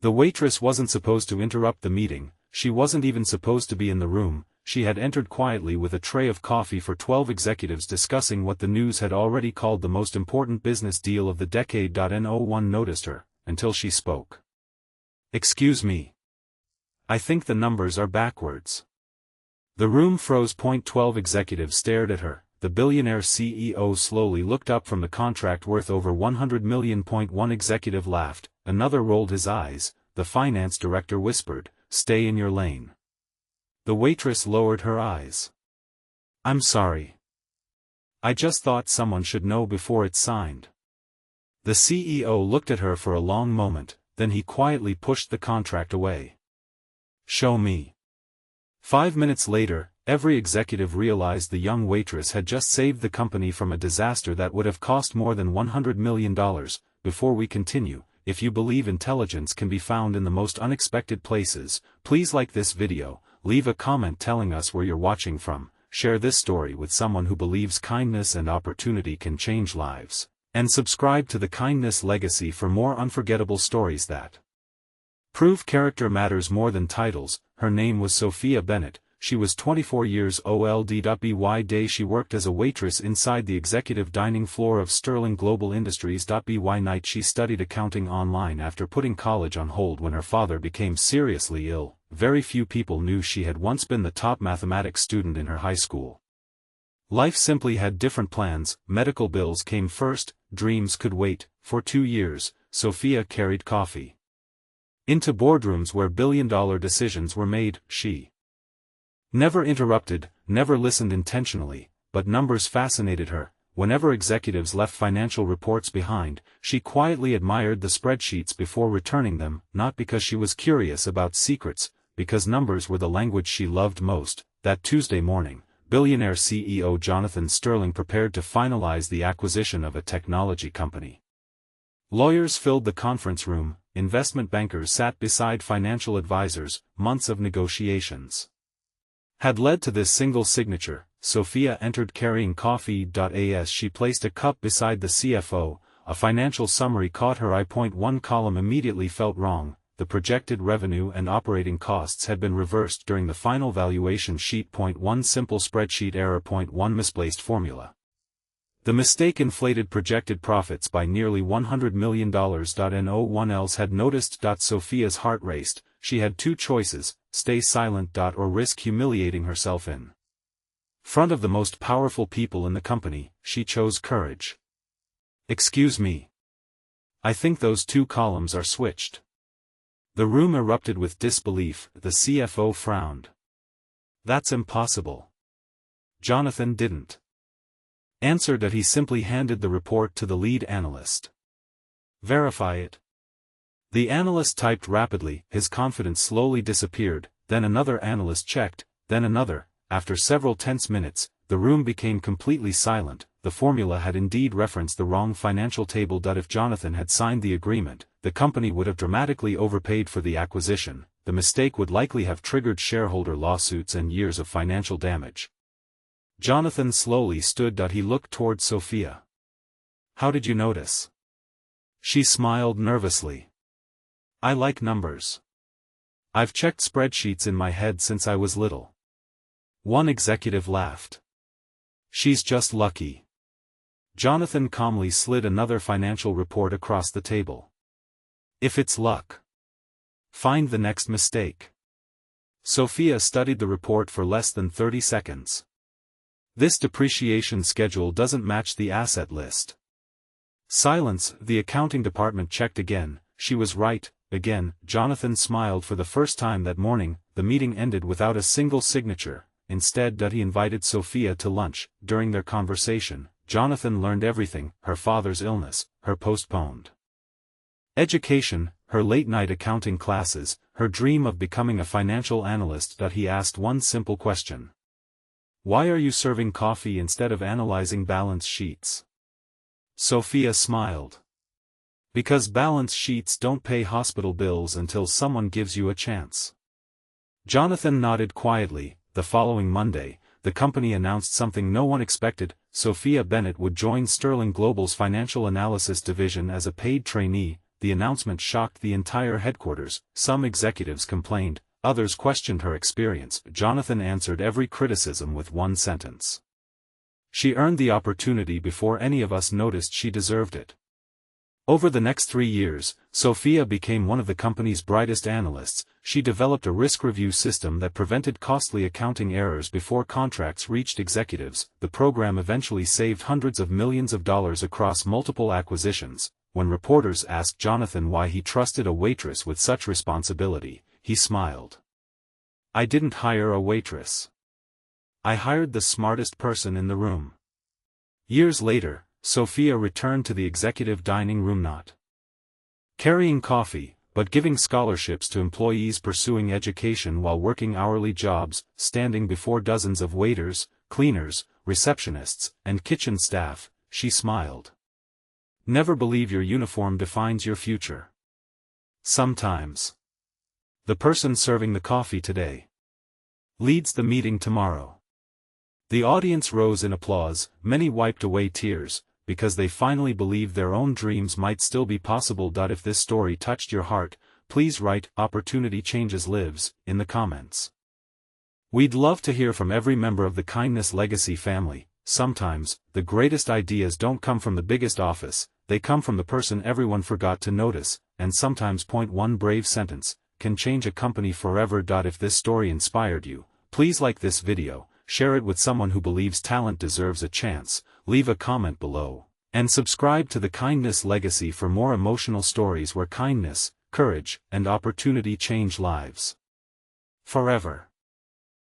The waitress wasn't supposed to interrupt the meeting, she wasn't even supposed to be in the room. She had entered quietly with a tray of coffee for 12 executives discussing what the news had already called the most important business deal of the decade. No one noticed her, until she spoke. "Excuse me. I think the numbers are backwards." The room froze. 12 executives stared at her. The Billionaire CEO slowly looked up from the contract worth over $100 million. One executive laughed, another rolled his eyes, the finance director whispered, "Stay in your lane." The waitress lowered her eyes. "I'm sorry. I just thought someone should know before it's signed." The CEO looked at her for a long moment, then he quietly pushed the contract away. "Show me." 5 minutes later, every executive realized the young waitress had just saved the company from a disaster that would have cost more than $100 million. Before we continue, if you believe intelligence can be found in the most unexpected places, please like this video, leave a comment telling us where you're watching from, share this story with someone who believes kindness and opportunity can change lives, and subscribe to the Kindness Legacy for more unforgettable stories that prove character matters more than titles. Her name was Sophia Bennett. She was 24 years old. By day she worked as a waitress inside the executive dining floor of Sterling Global Industries. By night she studied accounting online after putting college on hold when her father became seriously ill. Very few people knew she had once been the top mathematics student in her high school. Life simply had different plans. Medical bills came first, dreams could wait. For 2 years, Sophia carried coffee into boardrooms where billion-dollar decisions were made. She never interrupted, never listened intentionally, but numbers fascinated her. Whenever executives left financial reports behind, she quietly admired the spreadsheets before returning them, not because she was curious about secrets, because numbers were the language she loved most. That Tuesday morning, Billionaire CEO Jonathan Sterling prepared to finalize the acquisition of a technology company. Lawyers filled the conference room, investment bankers sat beside financial advisors. Months of negotiations had led to this single signature. Sophia entered carrying coffee. As she placed a cup beside the CFO, a financial summary caught her eye. One column immediately felt wrong. The projected revenue and operating costs had been reversed during the final valuation sheet. One simple spreadsheet error. One misplaced formula. The mistake inflated projected profits by nearly $100 million. No one else had noticed. Sophia's heart raced. She had two choices: stay silent or risk humiliating herself in front of the most powerful people in the company. She chose courage. "Excuse me. I think those two columns are switched." The room erupted with disbelief. The CFO frowned. "That's impossible." Jonathan didn't answer. He simply handed the report to the lead analyst. "Verify it." The analyst typed rapidly. His confidence slowly disappeared. Then another analyst checked, then another. After several tense minutes, the room became completely silent. The formula had indeed referenced the wrong financial table. If Jonathan had signed the agreement, the company would have dramatically overpaid for the acquisition. The mistake would likely have triggered shareholder lawsuits and years of financial damage. Jonathan slowly stood. He looked toward Sophia. "How did you notice?" She smiled nervously. "I like numbers. I've checked spreadsheets in my head since I was little." One executive laughed. "She's just lucky." Jonathan calmly slid another financial report across the table. "If it's luck, find the next mistake." Sophia studied the report for less than 30 seconds. "This depreciation schedule doesn't match the asset list." Silence. The accounting department checked again. She was right, again. Jonathan smiled for the first time that morning. The meeting ended without a single signature. Instead, he invited Sophia to lunch. During their conversation, Jonathan learned everything: her father's illness, her postponed education, her late-night accounting classes, her dream of becoming a financial analyst. He asked one simple question: "Why are you serving coffee instead of analyzing balance sheets?" Sophia smiled. "Because balance sheets don't pay hospital bills until someone gives you a chance." Jonathan nodded quietly. The following Monday, the company announced something no one expected: Sophia Bennett would join Sterling Global's financial analysis division as a paid trainee. the announcement shocked the entire headquarters. Some executives complained, others questioned her experience. Jonathan answered every criticism with one sentence. She earned the opportunity before any of us noticed she deserved it. Over the next 3 years, Sophia became one of the company's brightest analysts. She developed a risk review system that prevented costly accounting errors before contracts reached executives. The program eventually saved hundreds of millions of dollars across multiple acquisitions. When reporters asked Jonathan why he trusted a waitress with such responsibility, he smiled. "I didn't hire a waitress. I hired the smartest person in the room." Years later, Sophia returned to the executive dining room not carrying coffee, but giving scholarships to employees pursuing education while working hourly jobs, standing before dozens of waiters, cleaners, receptionists, and kitchen staff. She smiled. Never believe your uniform defines your future. Sometimes the person serving the coffee today leads the meeting tomorrow. The audience rose in applause. Many wiped away tears, because they finally believed their own dreams might still be possible. If this story touched your heart, please write "Opportunity Changes Lives" in the comments. We'd love to hear from every member of the Kindness Legacy family. Sometimes, the greatest ideas don't come from the biggest office, they come from the person everyone forgot to notice, and sometimes one brave sentence can change a company forever. If this story inspired you, please like this video, share it with someone who believes talent deserves a chance, leave a comment below, and subscribe to the Kindness Legacy for more emotional stories where kindness, courage, and opportunity change lives forever.